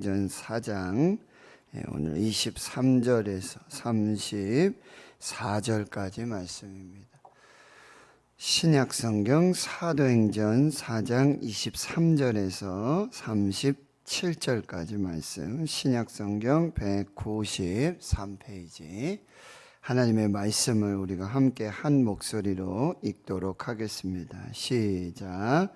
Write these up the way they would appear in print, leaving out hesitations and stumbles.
전 4장 오늘 23절에서 34절까지 말씀입니다. 신약성경 사도행전 4장 23절에서 37절까지 말씀, 신약성경 193페이지. 하나님의 말씀을 우리가 함께 한 목소리로 읽도록 하겠습니다. 시작.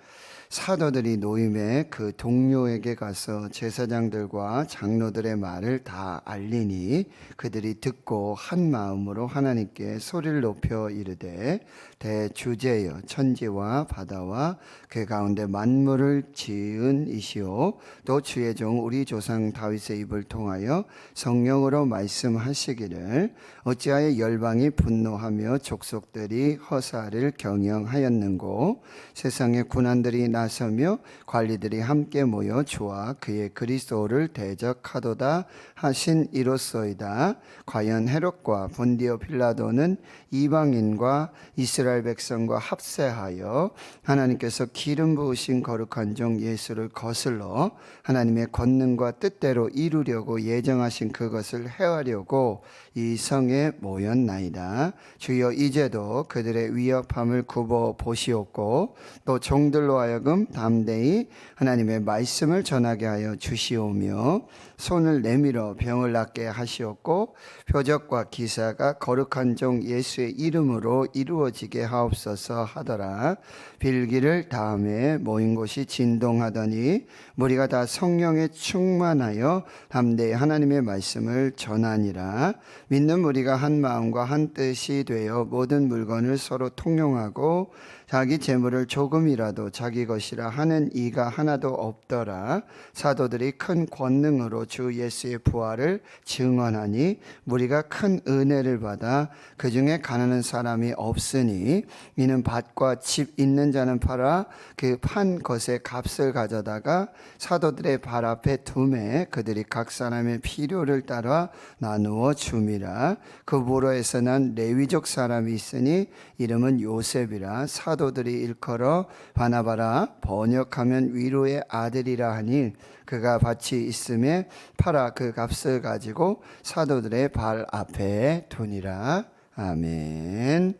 사도들이 노임에 그 동료에게 가서 제사장들과 장로들의 말을 다 알리니 그들이 듣고 한 마음으로 하나님께 소리를 높여 이르되, 대주제여 천지와 바다와 그 가운데 만물을 지은 이시오 또 주의 종 우리 조상 다윗의 입을 통하여 성령으로 말씀하시기를, 어찌하여 열방이 분노하며 족속들이 허사를 경영하였는고, 세상의 군안들이 나서며 관리들이 함께 모여 주와 그의 그리스도를 대적하도다 하신 이로소이다. 과연 헤롯과 본디오 빌라도는 이방인과 이스라엘 백성과 합세하여 하나님께서 기름 부으신 거룩한 종 예수를 거슬러 하나님의 권능과 뜻대로 이루려고 예정하신 그것을 행하려고 이 성에 모였나이다. 주여 이제도 그들의 위협함을 굽어 보시옵고 또 종들로 하여금 담대히 하나님의 말씀을 전하게 하여 주시오며, 손을 내밀어 병을 낫게 하시옵고 표적과 기사가 거룩한 종 예수의 이름으로 이루어지게 하옵소서 하더라. 빌기를 다음에 모인 곳이 진동하더니 무리가 다 성령에 충만하여 담대히 하나님의 말씀을 전하니라. 믿는 무리가 한 마음과 한 뜻이 되어 모든 물건을 서로 통용하고 자기 재물을 조금이라도 자기 것이라 하는 이가 하나도 없더라. 사도들이 큰 권능으로 주 예수의 부활을 증언하니 무리가 큰 은혜를 받아 그 중에 가난한 사람이 없으니, 이는 밭과 집 있는 자는 팔아 그 판 것의 값을 가져다가 사도들의 발 앞에 두매 그들이 각 사람의 필요를 따라 나누어 줌이라. 그 무로에서 난 레위족 사람이 있으니 이름은 요셉이라. 사도들이 일컬어 바나바라 번역하면 위로의 아들이라 하니, 그가 밭이 있음에 팔아 그 값을 가지고 사도들의 발 앞에 두니라. 아멘.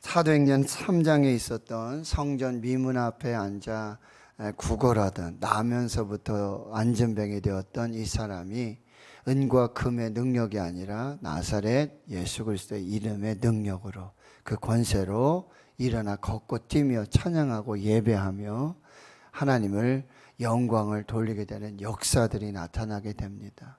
사도행전 3장에 있었던 성전 미문 앞에 앉아 구걸하던, 나면서부터 안전병이 되었던 이 사람이 은과 금의 능력이 아니라 나사렛 예수 그리스도의 이름의 능력으로, 그 권세로 일어나 걷고 뛰며 찬양하고 예배하며 하나님을 영광을 돌리게 되는 역사들이 나타나게 됩니다.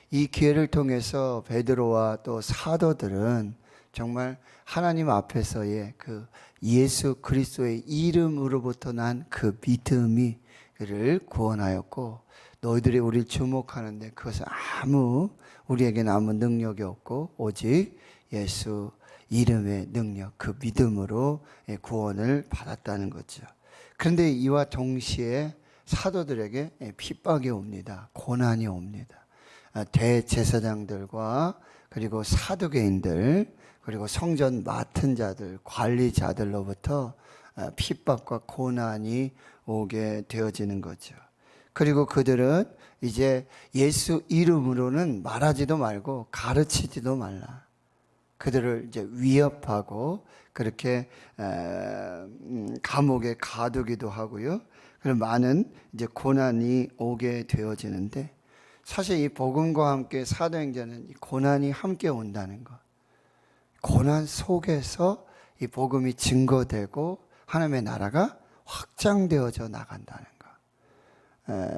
이 기회를 통해서 베드로와 또 사도들은 정말 하나님 앞에서의 그 예수 그리스도의 이름으로부터 난 그 믿음이 그를 구원하였고, 너희들이 우리를 주목하는데 그것은 아무 우리에게는 아무 능력이 없고 오직 예수 이름의 능력, 그 믿음으로 구원을 받았다는 거죠. 그런데 이와 동시에 사도들에게 핍박이 옵니다. 고난이 옵니다. 대제사장들과 그리고 사두개인들, 그리고 성전 맡은 자들, 관리자들로부터 핍박과 고난이 오게 되어지는 거죠. 그리고 그들은 이제 예수 이름으로는 말하지도 말고 가르치지도 말라. 그들을 이제 위협하고 그렇게 감옥에 가두기도 하고요. 그리고 많은 이제 고난이 오게 되어지는데, 사실 이 복음과 함께 사도행전은 이 고난이 함께 온다는 것, 고난 속에서 이 복음이 증거되고 하나님의 나라가 확장되어져 나간다는 것.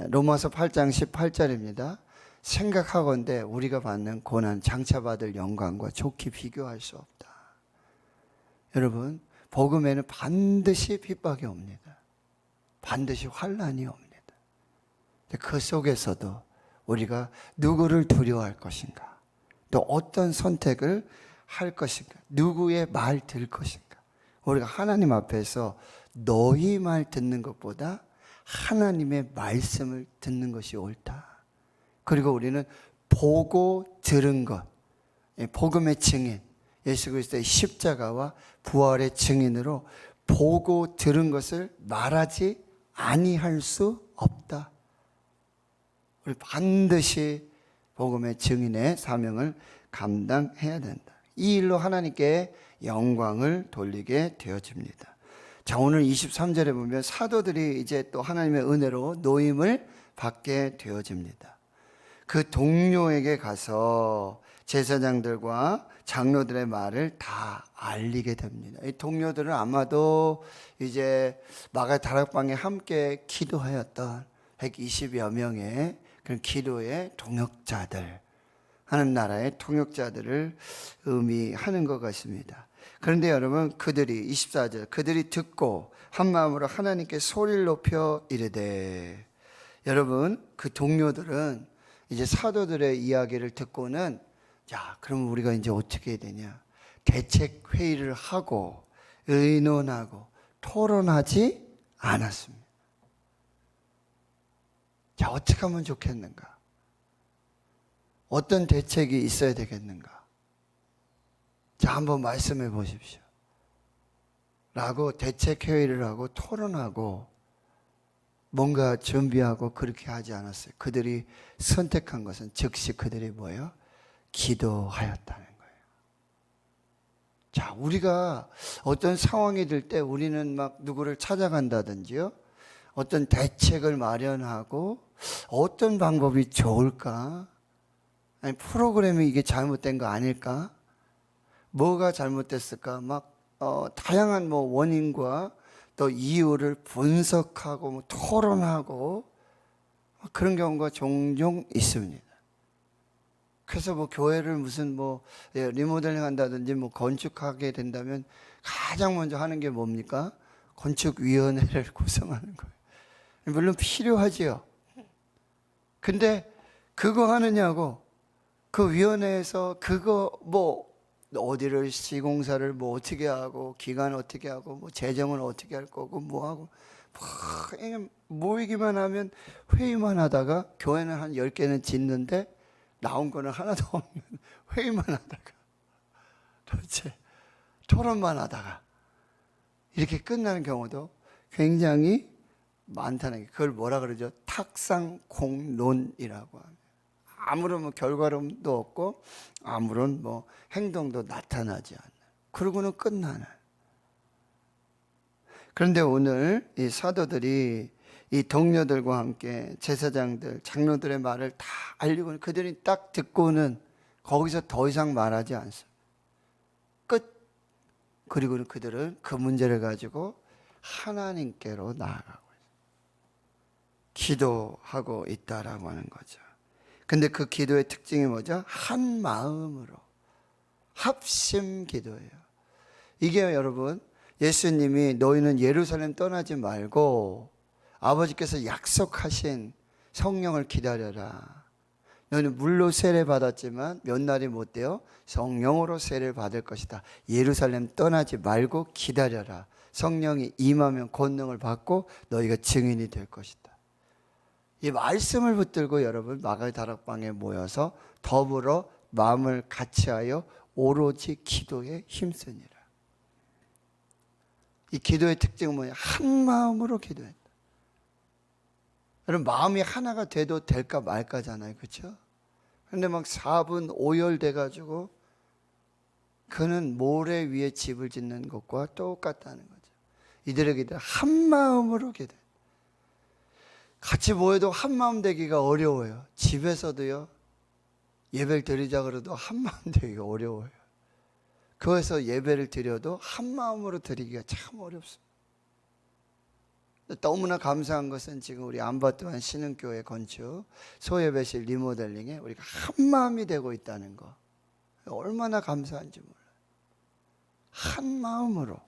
로마서 8장 18절입니다. 생각하건대 우리가 받는 고난 장차 받을 영광과 좋게 비교할 수 없다. 여러분, 복음에는 반드시 핍박이 옵니다. 반드시 환난이 옵니다. 그 속에서도 우리가 누구를 두려워할 것인가, 또 어떤 선택을 할 것인가, 누구의 말 들을 것인가. 우리가 하나님 앞에서 너희 말 듣는 것보다 하나님의 말씀을 듣는 것이 옳다. 그리고 우리는 보고 들은 것, 복음의 증인, 예수 그리스도의 십자가와 부활의 증인으로 보고 들은 것을 말하지 아니할 수 없다. 우리 반드시 복음의 증인의 사명을 감당해야 된다. 이 일로 하나님께 영광을 돌리게 되어집니다. 자, 오늘 23절에 보면 사도들이 이제 또 하나님의 은혜로 노임을 받게 되어집니다. 그 동료에게 가서 제사장들과 장로들의 말을 다 알리게 됩니다. 이 동료들은 아마도 이제 마가 다락방에 함께 기도하였던 120여 명의 그런 기도의 동역자들, 하는 나라의 통역자들을 의미하는 것 같습니다. 그런데 여러분, 그들이 24절 그들이 듣고 한 마음으로 하나님께 소리를 높여 이르되, 여러분 그 동료들은 이제 사도들의 이야기를 듣고는 자, 그럼 우리가 이제 어떻게 해야 되냐, 대책 회의를 하고 의논하고 토론하지 않았습니다. 자, 어떻게 하면 좋겠는가? 어떤 대책이 있어야 되겠는가? 자, 한번 말씀해 보십시오. 라고 대책 회의를 하고 토론하고 뭔가 준비하고 그렇게 하지 않았어요. 그들이 선택한 것은 즉시 그들이 뭐예요? 기도하였다는 거예요. 자, 우리가 어떤 상황이 들 때 우리는 막 누구를 찾아간다든지요, 어떤 대책을 마련하고 어떤 방법이 좋을까? 아니, 프로그램이 이게 잘못된 거 아닐까? 뭐가 잘못됐을까? 막 다양한 뭐 원인과 또 이유를 분석하고 뭐 토론하고 그런 경우가 종종 있습니다. 그래서 뭐 교회를 무슨 뭐 리모델링 한다든지 뭐 건축하게 된다면 가장 먼저 하는 게 뭡니까? 건축위원회를 구성하는 거예요. 물론 필요하지요. 근데 그거 하느냐고, 그 위원회에서 그거 뭐 어디를 시공사를 뭐 어떻게 하고 기간 어떻게 하고 뭐 재정은 어떻게 할 거고 뭐 하고 뭐 모이기만 하면 회의만 하다가 교회는 한 10개는 짓는데 나온 거는 하나도 없는 회의만 하다가 도대체 토론만 하다가 이렇게 끝나는 경우도 굉장히 많다는 게, 그걸 뭐라 그러죠? 탁상공론이라고 합니다. 아무런 뭐 결과론도 없고 아무런 뭐 행동도 나타나지 않는, 그러고는 끝나는. 그런데 오늘 이 사도들이 이 동료들과 함께 제사장들, 장로들의 말을 다 알리고 그들이 딱 듣고는 거기서 더 이상 말하지 않습니다. 끝. 그리고는 그들은 그 문제를 가지고 하나님께로 나아가고 있어요. 기도하고 있다라고 하는 거죠. 근데 그 기도의 특징이 뭐죠? 한 마음으로 합심 기도예요. 이게 여러분, 예수님이 너희는 예루살렘 떠나지 말고 아버지께서 약속하신 성령을 기다려라. 너희는 물로 세례 받았지만 몇 날이 못 돼요? 성령으로 세례를 받을 것이다. 예루살렘 떠나지 말고 기다려라. 성령이 임하면 권능을 받고 너희가 증인이 될 것이다. 이 말씀을 붙들고 여러분 마가의 다락방에 모여서 더불어 마음을 같이하여 오로지 기도에 힘쓰니라. 이 기도의 특징은 뭐냐? 한 마음으로 기도한다. 여러분, 마음이 하나가 돼도 될까 말까잖아요, 그렇죠? 그런데 막 4분 오열돼 가지고 그는 모래 위에 집을 짓는 것과 똑같다는 거죠. 이들에게 한 마음으로 기도해. 같이 모여도 한 마음 되기가 어려워요. 집에서도요, 예배를 드리자 그래도 한 마음 되기가 어려워요. 그래서 예배를 드려도 한 마음으로 드리기가 참 어렵습니다. 너무나 감사한 것은 지금 우리 안바트한 신흥교회 건축 소예배실 리모델링에 우리가 한 마음이 되고 있다는 거, 얼마나 감사한지 몰라요. 한 마음으로.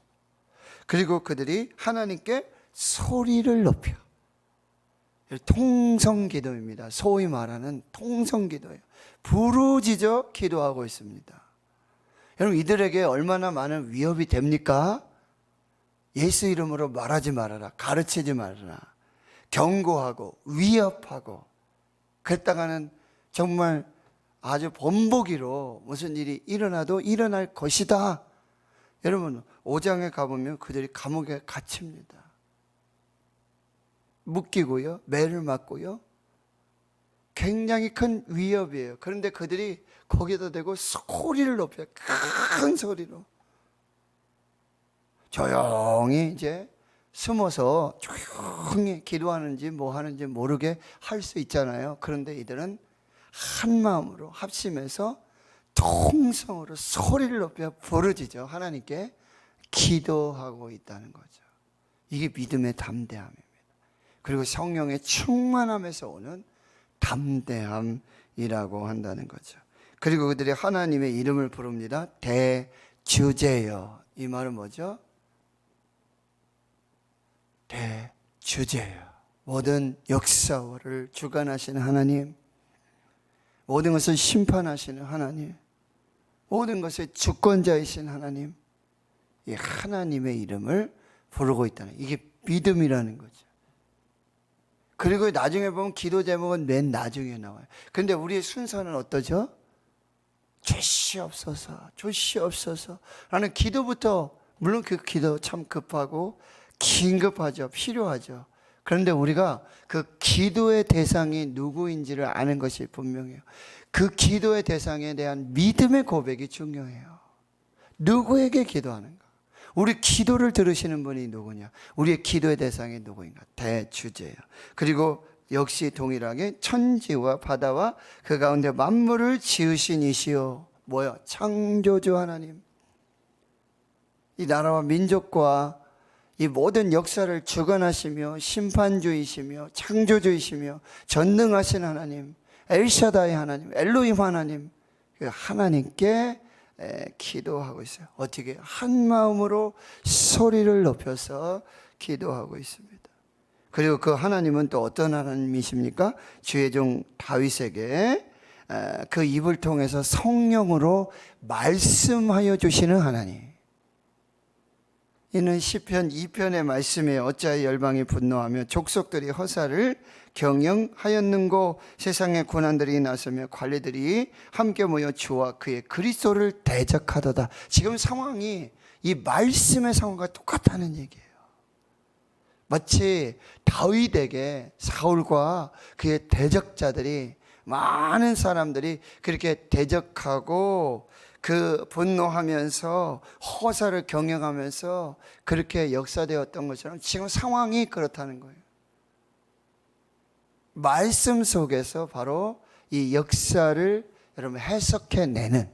그리고 그들이 하나님께 소리를 높여. 통성기도입니다. 소위 말하는 통성기도예요. 부르짖어 기도하고 있습니다. 여러분, 이들에게 얼마나 많은 위협이 됩니까? 예수 이름으로 말하지 말아라, 가르치지 말아라, 경고하고 위협하고, 그랬다가는 정말 아주 번복이로 무슨 일이 일어나도 일어날 것이다. 여러분, 5장에 가보면 그들이 감옥에 갇힙니다. 묶이고요, 매를 맞고요, 굉장히 큰 위협이에요. 그런데 그들이 거기다 대고 소리를 높여요. 큰 소리로. 조용히 이제 숨어서 조용히 기도하는지 뭐 하는지 모르게 할 수 있잖아요. 그런데 이들은 한 마음으로 합심해서 통성으로 소리를 높여 부르짖어 하나님께 기도하고 있다는 거죠. 이게 믿음의 담대함입니다. 그리고 성령의 충만함에서 오는 담대함이라고 한다는 거죠. 그리고 그들이 하나님의 이름을 부릅니다. 대주제여. 이 말은 뭐죠? 대주제여. 모든 역사를 주관하시는 하나님, 모든 것을 심판하시는 하나님, 모든 것의 주권자이신 하나님, 이 하나님의 이름을 부르고 있다는, 이게 믿음이라는 거죠. 그리고 나중에 보면 기도 제목은 맨 나중에 나와요. 그런데 우리의 순서는 어떠죠? 주시옵소서, 주시옵소서 라는 기도부터, 물론 그 기도 참 급하고 긴급하죠. 필요하죠. 그런데 우리가 그 기도의 대상이 누구인지를 아는 것이 분명해요. 그 기도의 대상에 대한 믿음의 고백이 중요해요. 누구에게 기도하는가? 우리 기도를 들으시는 분이 누구냐? 우리의 기도의 대상이 누구인가? 대주제예요. 그리고 역시 동일하게 천지와 바다와 그 가운데 만물을 지으신 이시요. 뭐요? 창조주 하나님. 이 나라와 민족과 이 모든 역사를 주관하시며 심판주이시며 창조주이시며 전능하신 하나님, 엘샤다이 하나님, 엘로힘 하나님, 그 하나님께 기도하고 있어요. 어떻게? 한 마음으로 소리를 높여서 기도하고 있습니다. 그리고 그 하나님은 또 어떤 하나님이십니까? 주의 종 다윗에게 그 입을 통해서 성령으로 말씀하여 주시는 하나님. 이는 시편 2편의 말씀에 어찌하여 열방이 분노하며 족속들이 허사를 경영하였는고 세상의 고난들이 나서며 관리들이 함께 모여 주와 그의 그리스도를 대적하도다. 지금 상황이 이 말씀의 상황과 똑같다는 얘기예요. 마치 다윗에게 사울과 그의 대적자들이, 많은 사람들이 그렇게 대적하고 그 분노하면서 허사를 경영하면서 그렇게 역사되었던 것처럼 지금 상황이 그렇다는 거예요. 말씀 속에서 바로 이 역사를 여러분 해석해내는,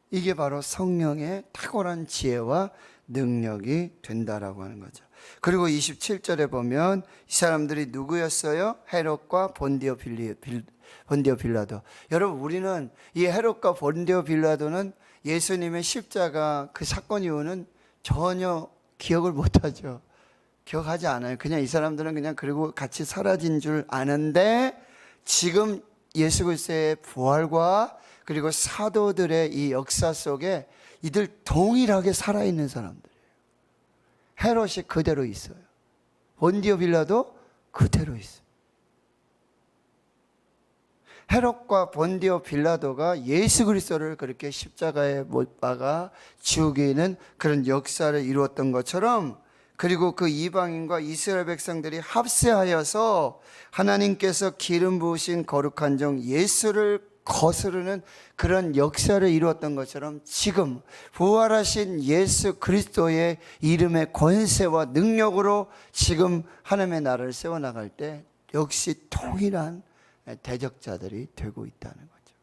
이게 바로 성령의 탁월한 지혜와 능력이 된다라고 하는 거죠. 그리고 27절에 보면 이 사람들이 누구였어요? 헤롯과 본디오 빌라도. 여러분, 우리는 이 헤롯과 본디오 빌라도는 예수님의 십자가 그 사건 이후는 전혀 기억을 못하죠. 기억하지 않아요. 그냥 이 사람들은 그냥 그리고 같이 사라진 줄 아는데, 지금 예수 그리스도의 부활과 그리고 사도들의 이 역사 속에 이들 동일하게 살아있는 사람들이에요. 헤롯이 그대로 있어요. 본디오 빌라도 그대로 있어요. 헤롯과 본디오 빌라도가 예수 그리스도를 그렇게 십자가에 못 박아 죽이는 그런 역사를 이루었던 것처럼, 그리고 그 이방인과 이스라엘 백성들이 합세하여서 하나님께서 기름 부으신 거룩한 종 예수를 거스르는 그런 역사를 이루었던 것처럼, 지금 부활하신 예수 그리스도의 이름의 권세와 능력으로 지금 하나님의 나라를 세워나갈 때 역시 동일한 대적자들이 되고 있다는 거죠.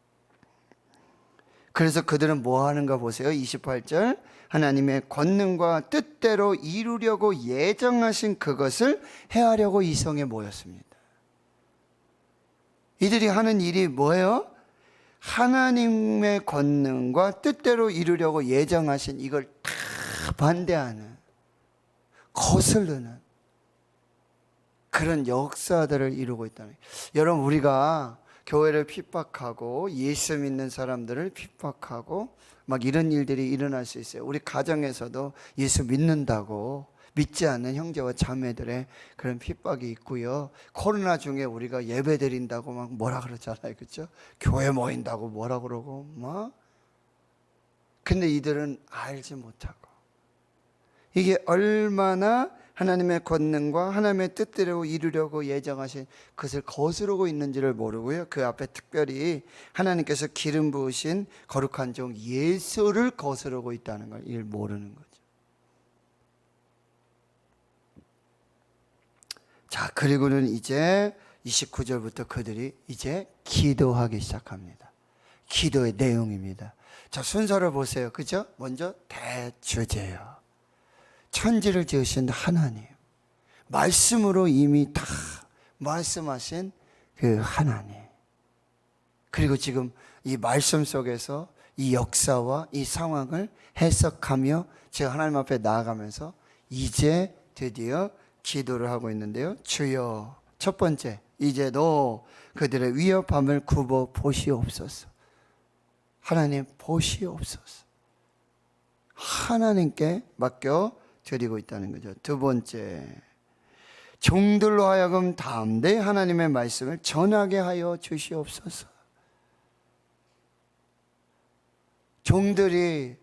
그래서 그들은 뭐 하는가 보세요. 28절, 하나님의 권능과 뜻대로 이루려고 예정하신 그것을 행하려고 이 성에 모였습니다. 이들이 하는 일이 뭐예요? 하나님의 권능과 뜻대로 이루려고 예정하신 이걸 다 반대하는, 거스르는 그런 역사들을 이루고 있다는 거예요. 여러분, 우리가 교회를 핍박하고 예수 믿는 사람들을 핍박하고 막 이런 일들이 일어날 수 있어요. 우리 가정에서도 예수 믿는다고 믿지 않는 형제와 자매들의 그런 핍박이 있고요. 코로나 중에 우리가 예배 드린다고 막 뭐라 그러잖아요. 그렇죠? 교회 모인다고 뭐라 그러고 막. 근데 이들은 알지 못하고 이게 얼마나 하나님의 권능과 하나님의 뜻대로 이루려고 예정하신 그것을 거스르고 있는지를 모르고요, 그 앞에 특별히 하나님께서 기름 부으신 거룩한 종 예수를 거스르고 있다는 걸 이걸 모르는 거죠. 자, 그리고는 이제 29절부터 그들이 이제 기도하기 시작합니다. 기도의 내용입니다. 자, 순서를 보세요. 그죠? 먼저 대주제요. 천지를 지으신 하나님, 말씀으로 이미 다 말씀하신 그 하나님, 그리고 지금 이 말씀 속에서 이 역사와 이 상황을 해석하며 제가 하나님 앞에 나아가면서 이제 드디어 기도를 하고 있는데요. 주여, 첫 번째, 이제도 그들의 위협함을 굽어 보시옵소서. 하나님 보시옵소서. 하나님께 맡겨 드리고 있다는 거죠. 두 번째, 종들로 하여금 담대히 하나님의 말씀을 전하게 하여 주시옵소서. 종들이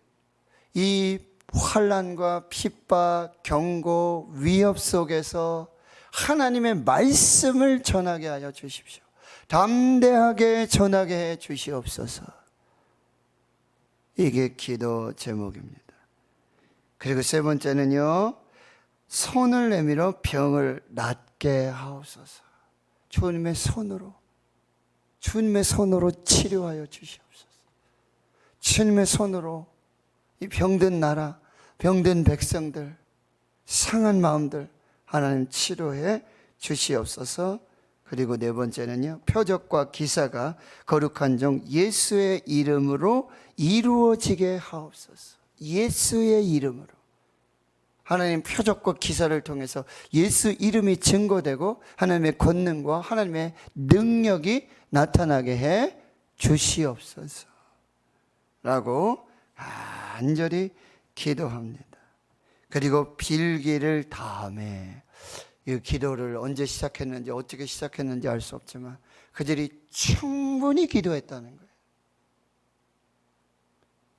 이 환난과 핍박, 경고, 위협 속에서 하나님의 말씀을 전하게 하여 주십시오. 담대하게 전하게 해 주시옵소서. 이게 기도 제목입니다. 그리고 세 번째는요, 손을 내밀어 병을 낫게 하옵소서. 주님의 손으로, 주님의 손으로 치료하여 주시옵소서. 주님의 손으로 이 병든 나라, 병든 백성들, 상한 마음들 하나님 치료해 주시옵소서. 그리고 네 번째는요, 표적과 기사가 거룩한 종 예수의 이름으로 이루어지게 하옵소서. 예수의 이름으로 하나님 표적과 기사를 통해서 예수 이름이 증거되고 하나님의 권능과 하나님의 능력이 나타나게 해 주시옵소서 라고 간절히 기도합니다. 그리고 빌기를 다음에, 이 기도를 언제 시작했는지 어떻게 시작했는지 알 수 없지만 그들이 충분히 기도했다는 거예요.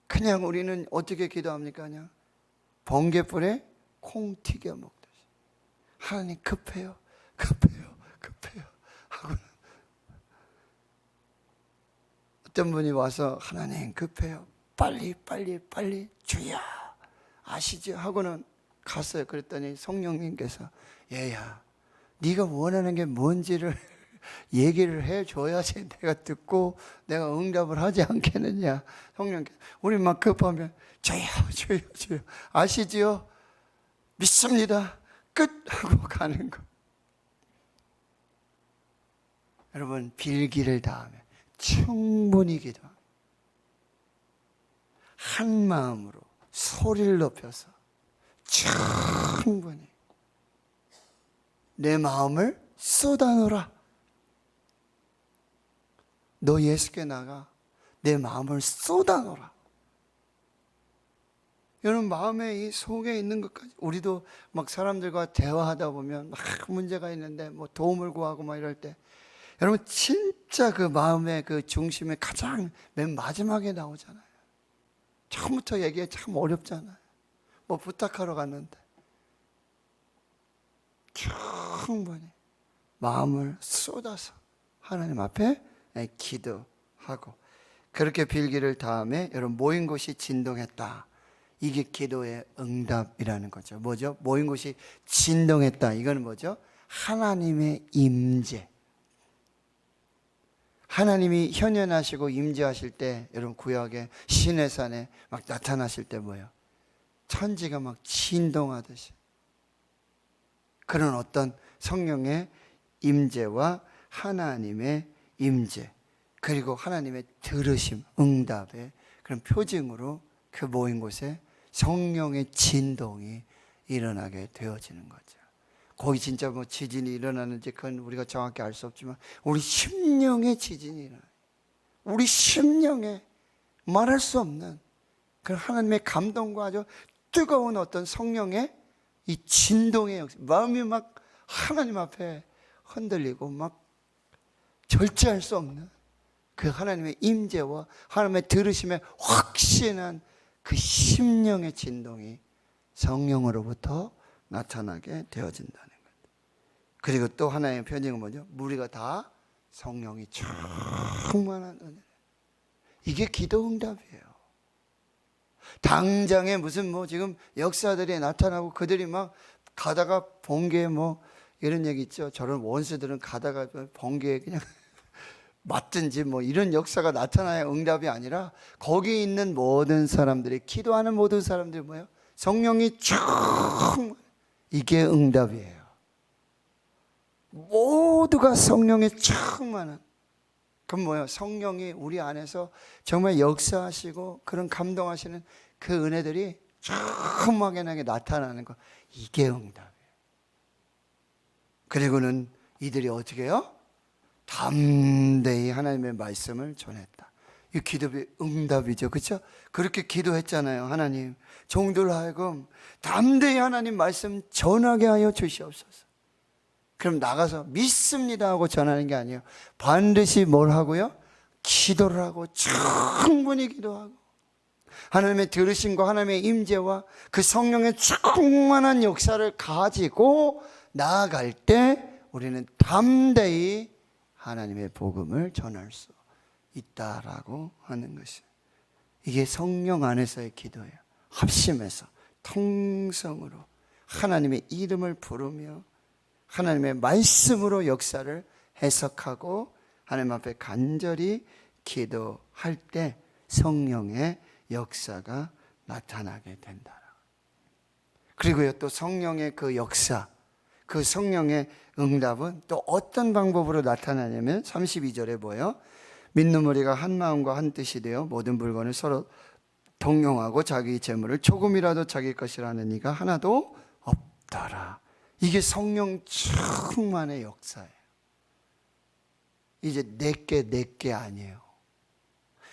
그냥 우리는 어떻게 기도합니까? 그냥 번개불에 콩 튀겨 먹듯이 하나님 급해요, 급해요, 급해요 하고는 어떤 분이 와서 하나님 급해요, 빨리 빨리 빨리 주여 아시죠? 하고는 갔어요. 그랬더니 성령님께서 얘야, 네가 원하는 게 뭔지를 얘기를 해줘야지 내가 듣고 내가 응답을 하지 않겠느냐. 성령께서 우리 막 급하면 주여 주여 주여 아시지요? 믿습니다. 끝 하고 가는 거. 여러분, 빌기를 다하면 충분히 기도합니다. 한 마음으로 소리를 높여서 충분히 내 마음을 쏟아놓으라. 너 예수께 나가 내 마음을 쏟아놓으라. 여러분, 마음에 이 속에 있는 것까지, 우리도 막 사람들과 대화하다 보면 막 문제가 있는데 뭐 도움을 구하고 막 이럴 때, 여러분 진짜 그 마음의 그 중심에 가장 맨 마지막에 나오잖아요. 처음부터 얘기해 참 어렵잖아요. 뭐 부탁하러 갔는데 충분히 마음을 쏟아서 하나님 앞에 기도하고, 그렇게 빌기를 다음에 여러분 모인 곳이 진동했다. 이게 기도의 응답이라는 거죠. 뭐죠? 모인 곳이 진동했다. 이거는 뭐죠? 하나님의 임재. 하나님이 현현하시고 임재하실 때, 여러분 구약의 시내산에 막 나타나실 때 뭐예요? 천지가 막 진동하듯이 그런 어떤 성령의 임재와 하나님의 임재, 그리고 하나님의 들으심, 응답의 그런 표징으로 그 모인 곳에 성령의 진동이 일어나게 되어지는 거죠. 거기 진짜 뭐 지진이 일어나는지 그건 우리가 정확히 알 수 없지만 우리 심령의 지진이 일어나요. 우리 심령에 말할 수 없는 그 하나님의 감동과 아주 뜨거운 어떤 성령의 이 진동의 역사, 마음이 막 하나님 앞에 흔들리고 막 절제할 수 없는 그 하나님의 임재와 하나님의 들으심에 확신한 그 심령의 진동이 성령으로부터 나타나게 되어진다는 것. 그리고 또 하나의 표징은 뭐죠? 우리가 다 성령이 충만한 은혜. 이게 기도 응답이에요. 당장에 무슨 뭐 지금 역사들이 나타나고 그들이 막 가다가 번개에 뭐 이런 얘기 있죠. 저런 원수들은 가다가 번개에 그냥 맞든지 뭐 이런 역사가 나타나야 응답이 아니라 거기 있는 모든 사람들이 기도하는 모든 사람들이 뭐예요? 성령이 이게 응답이에요. 모두가 성령이 충만한. 그럼 뭐예요? 성령이 우리 안에서 정말 역사하시고 그런 감동하시는 그 은혜들이 충만하게 나타나는 거. 이게 응답이에요. 그리고는 이들이 어떻게 해요? 담대히 하나님의 말씀을 전했다. 이 기도의 응답이죠. 그렇죠? 그렇게 기도했잖아요. 하나님, 종들 하여금 담대히 하나님 말씀 전하게 하여 주시옵소서. 그럼 나가서 믿습니다 하고 전하는 게 아니에요. 반드시 뭘 하고요? 기도를 하고 충분히 기도하고 하나님의 들으심과 하나님의 임재와 그 성령의 충만한 역사를 가지고 나아갈 때 우리는 담대히 하나님의 복음을 전할 수 있다라고 하는 것이에요. 이게 성령 안에서의 기도예요. 합심해서 통성으로 하나님의 이름을 부르며 하나님의 말씀으로 역사를 해석하고 하나님 앞에 간절히 기도할 때 성령의 역사가 나타나게 된다. 그리고요, 또 성령의 그 역사, 그 성령의 응답은 또 어떤 방법으로 나타나냐면 32절에 뭐예요? 믿는 우리가 한 마음과 한 뜻이 되어 모든 물건을 서로 동용하고 자기 재물을 조금이라도 자기 것이라 하는 이가 하나도 없더라. 이게 성령 충만의 역사예요. 이제 내게 아니에요.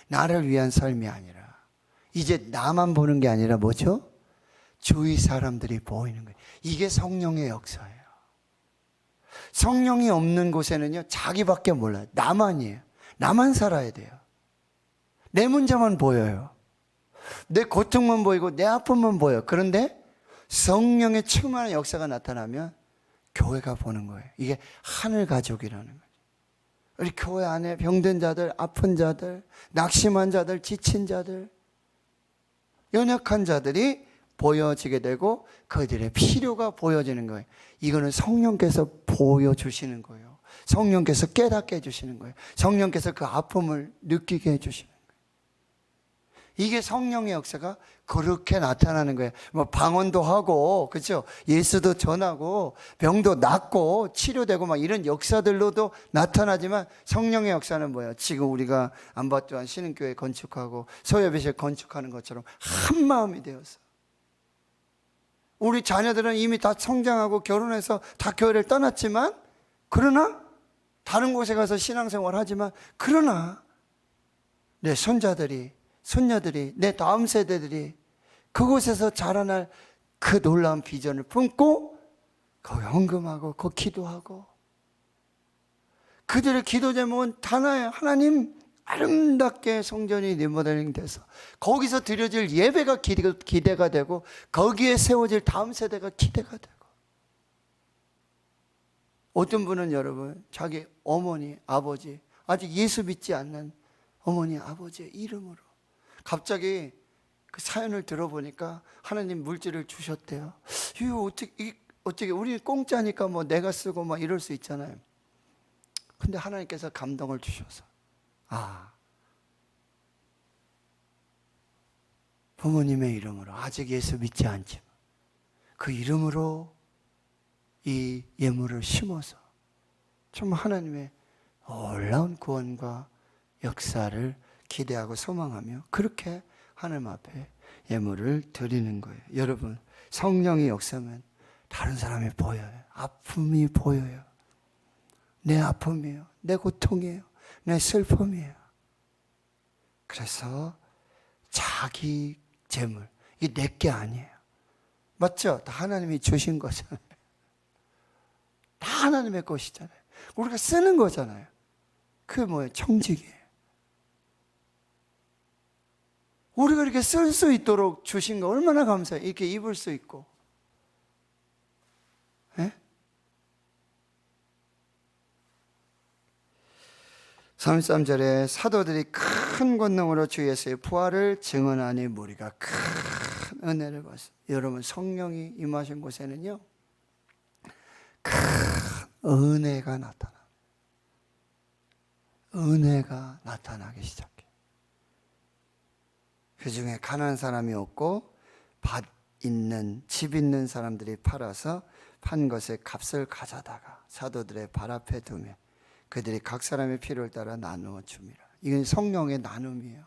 나를 위한 삶이 아니라 이제 나만 보는 게 아니라 뭐죠? 주위 사람들이 보이는 거예요. 이게 성령의 역사예요. 성령이 없는 곳에는요, 자기밖에 몰라요. 나만이에요. 나만 살아야 돼요. 내 문제만 보여요. 내 고통만 보이고 내 아픔만 보여요. 그런데 성령의 충만한 역사가 나타나면 교회가 보는 거예요. 이게 하늘 가족이라는 거예요. 우리 교회 안에 병든 자들, 아픈 자들, 낙심한 자들, 지친 자들, 연약한 자들이 보여지게 되고 그들의 필요가 보여지는 거예요. 이거는 성령께서 보여주시는 거예요. 성령께서 깨닫게 해주시는 거예요. 성령께서 그 아픔을 느끼게 해주시는 거예요. 이게 성령의 역사가 그렇게 나타나는 거예요. 뭐 방언도 하고, 그렇죠? 예수도 전하고, 병도 낫고, 치료되고 막 이런 역사들로도 나타나지만 성령의 역사는 뭐예요? 지금 우리가 안바또한 신흥교회 건축하고 소요배실 건축하는 것처럼 한 마음이 되어서 우리 자녀들은 이미 다 성장하고 결혼해서 다 교회를 떠났지만 그러나 다른 곳에 가서 신앙생활 하지만 그러나 내 손자들이 손녀들이 내 다음 세대들이 그곳에서 자라날 그 놀라운 비전을 품고 거기 헌금하고 거기 기도하고 그들의 기도 제목은 하나예요. 하나님 아름답게 성전이 리모델링 돼서 거기서 드려질 예배가 기대가 되고 거기에 세워질 다음 세대가 기대가 되고 어떤 분은 여러분 자기 어머니 아버지 아직 예수 믿지 않는 어머니 아버지의 이름으로 갑자기 그 사연을 들어보니까 하나님 물질을 주셨대요. 이거 어떻게 우리 공짜니까 뭐 내가 쓰고 막 이럴 수 있잖아요. 근데 하나님께서 감동을 주셔서 부모님의 이름으로 아직 예수 믿지 않지만 그 이름으로 이 예물을 심어서 정말 하나님의 놀라운 구원과 역사를 기대하고 소망하며 그렇게 하나님 앞에 예물을 드리는 거예요. 여러분 성령의 역사면 다른 사람이 보여요. 아픔이 보여요. 내 아픔이에요. 내 고통이에요. 내 슬픔이에요. 그래서 자기 재물 이게 내게 아니에요. 맞죠? 다 하나님이 주신 거잖아요. 다 하나님의 것이잖아요. 우리가 쓰는 거잖아요. 그게 뭐예요? 청직이에요. 우리가 이렇게 쓸 수 있도록 주신 거 얼마나 감사해요. 이렇게 입을 수 있고. 예? 33절에 사도들이 큰 권능으로 주 예수의 부활을 증언하니 무리가 큰 은혜를 받습니다. 여러분, 성령이 임하신 곳에는요, 큰 은혜가 나타나. 은혜가 나타나기 시작해요. 그 중에 가난한 사람이 없고 밭 있는, 집 있는 사람들이 팔아서 판 것의 값을 가져다가 사도들의 발 앞에 두며 그들이 각 사람의 필요를 따라 나누어 줍니다. 이건 성령의 나눔이에요.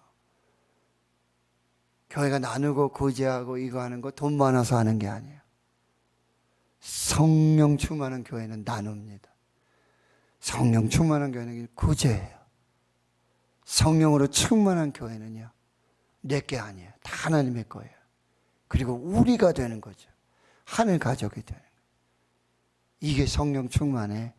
교회가 나누고 구제하고 이거 하는 거 돈 많아서 하는 게 아니에요. 성령 충만한 교회는 나눕니다. 성령 충만한 교회는 구제예요. 성령으로 충만한 교회는요, 내게 아니에요. 다 하나님의 거예요. 그리고 우리가 되는 거죠. 하늘 가족이 되는 거예요. 이게 성령 충만의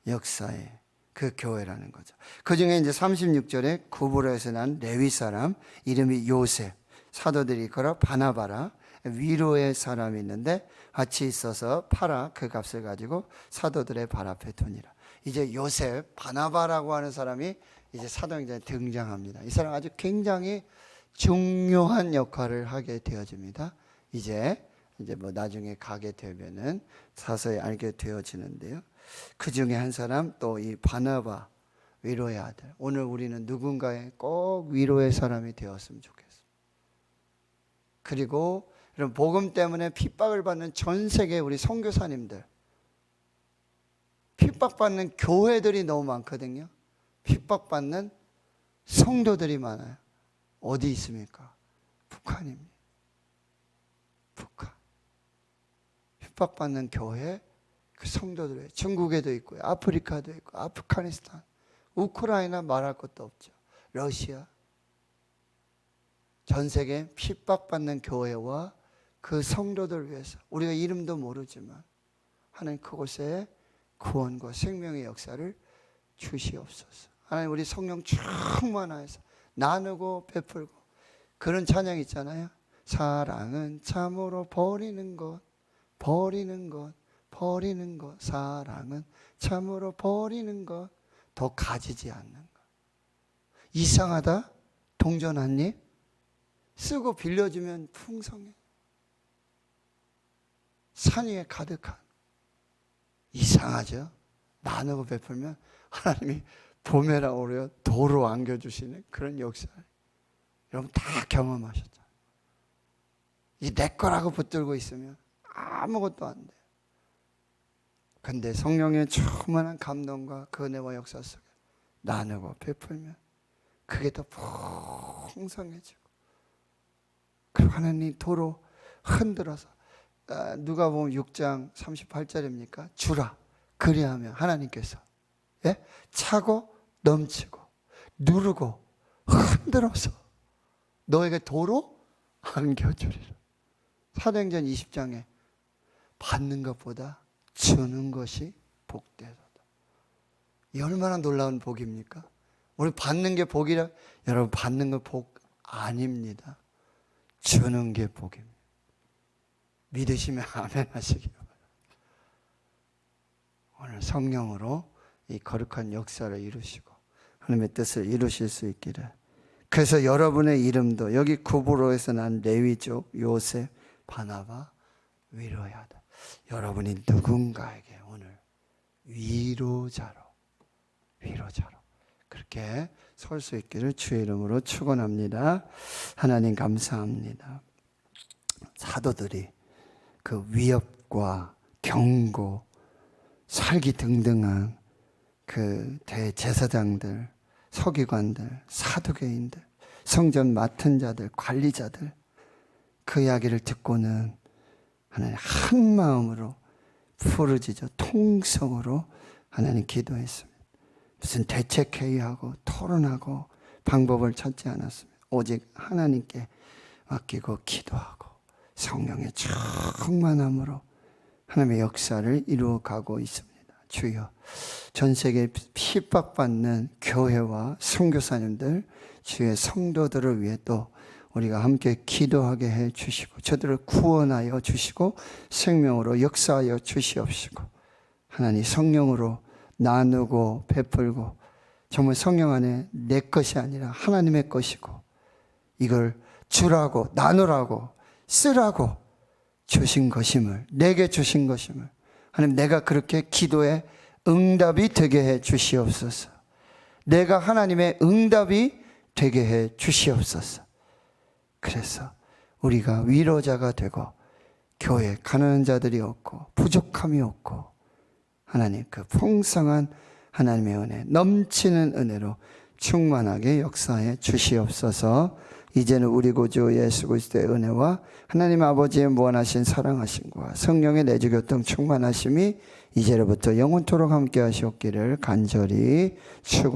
역사의 그 교회라는 거죠. 그 중에 이제 36절에 구브로에서 난 레위 사람 이름이 요셉, 사도들이 걸어 바나바라, 위로의 사람이 있는데 같이 있어서 팔아 그 값을 가지고 사도들의 발 앞에 두니라. 이제 요셉, 바나바라고 하는 사람이 이제 사도행전에 등장합니다. 이 사람 아주 굉장히 중요한 역할을 하게 되어집니다. 이제 뭐 나중에 가게 되면은 서서히 알게 되어지는데요. 그 중에 한 사람, 또 이 바나바, 위로의 아들. 오늘 우리는 누군가의 꼭 위로의 사람이 되었으면 좋겠어요. 그리고 이런 복음 때문에 핍박을 받는 전 세계 우리 선교사님들, 핍박받는 교회들이 너무 많거든요. 핍박받는 성도들이 많아요. 어디 있습니까? 북한입니다. 북한. 핍박받는 교회, 그 성도들이 중국에도 있고요, 아프리카도 있고, 아프가니스탄, 우크라이나 말할 것도 없죠. 러시아. 전 세계 핍박받는 교회와 그 성도들 위해서 우리가 이름도 모르지만 하나님 그곳에 구원과 생명의 역사를 주시옵소서. 하나님, 우리 성령 충만하여서 나누고 베풀고, 그런 찬양 있잖아요. 사랑은 참으로 버리는 것, 버리는 것, 버리는 것. 사랑은 참으로 버리는 것, 더 가지지 않는 것. 이상하다? 동전 한 입 쓰고 빌려주면 풍성해. 산 위에 가득한. 이상하죠? 나누고 베풀면 하나님이 봄에라 오려 도로 안겨주시는 그런 역사. 여러분 다 경험하셨죠? 이 내 거라고 붙들고 있으면 아무것도 안 돼요. 근데 성령의 충만한 감동과 그 은혜와 역사 속에 나누고 베풀면 그게 더 풍성해지고, 그리고 하나님 도로 흔들어서, 누가 보면 6장 38절입니까? 주라. 그리하면 하나님께서 차고 넘치고 누르고 흔들어서 너에게 도로 안겨주리라. 사도행전 20장에 받는 것보다 주는 것이 복되도다. 이 얼마나 놀라운 복입니까? 우리 받는 게 복이라. 여러분, 받는 거 복 아닙니다. 주는 게 복입니다. 믿으시면 아멘 하시기 바랍니다. 오늘 성령으로 이 거룩한 역사를 이루시고 하나님의 뜻을 이루실 수 있기를. 그래서 여러분의 이름도 여기 구브로에서 난 레위족 요셉, 바나바, 위로의 아들. 여러분이 누군가에게 오늘 위로자로 그렇게 설 수 있기를 주의 이름으로 축원합니다. 하나님 감사합니다. 사도들이 그 위협과 경고, 살기 등등한 그 대제사장들, 서기관들, 사두개인들, 성전 맡은 자들, 관리자들, 그 이야기를 듣고는 하나님 한 마음으로 부르짖어 통성으로 하나님 기도했습니다. 무슨 대책회의하고 토론하고 방법을 찾지 않았습니다. 오직 하나님께 맡기고 기도하고 성령의 충만함으로 하나님의 역사를 이루어가고 있습니다. 주여, 전 세계 핍박받는 교회와 선교사님들, 주의 성도들을 위해 또 우리가 함께 기도하게 해 주시고 저들을 구원하여 주시고 생명으로 역사하여 주시옵시고 하나님 성령으로 나누고 베풀고 정말 성령 안에 내 것이 아니라 하나님의 것이고 이걸 주라고 나누라고 쓰라고 주신 것임을 내게 주신 것임을 하나님 내가 그렇게 기도에 응답이 되게 해 주시옵소서. 내가 하나님의 응답이 되게 해 주시옵소서. 그래서 우리가 위로자가 되고 교회 가난한 자들이 없고 부족함이 없고 하나님 그 풍성한 하나님의 은혜 넘치는 은혜로 충만하게 역사해 주시옵소서. 이제는 우리 구주 예수 그리스도의 은혜와 하나님 아버지의 무한하신 사랑하심과 성령의 내주교통 충만하심이 이제로부터 영원토록 함께 하시옵기를 간절히 축원합니다.